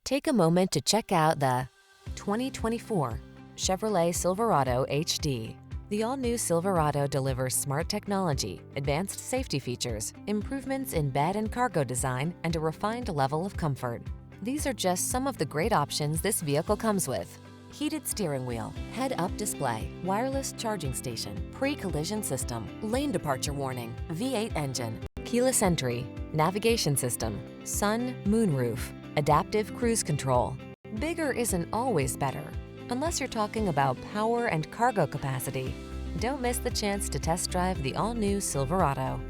Take a moment to check out the 2024 Chevrolet Silverado HD. The all-new Silverado delivers smart technology, advanced safety features, improvements in bed and cargo design, and a refined level of comfort. These are just some of the great options this vehicle comes with: heated steering wheel, head-up display, wireless charging station, pre-collision system, lane departure warning, V8 engine, keyless entry, navigation system, sun, moon roof, adaptive cruise control. Bigger isn't always better, unless you're talking about power and cargo capacity. Don't miss the chance to test drive the all-new Silverado.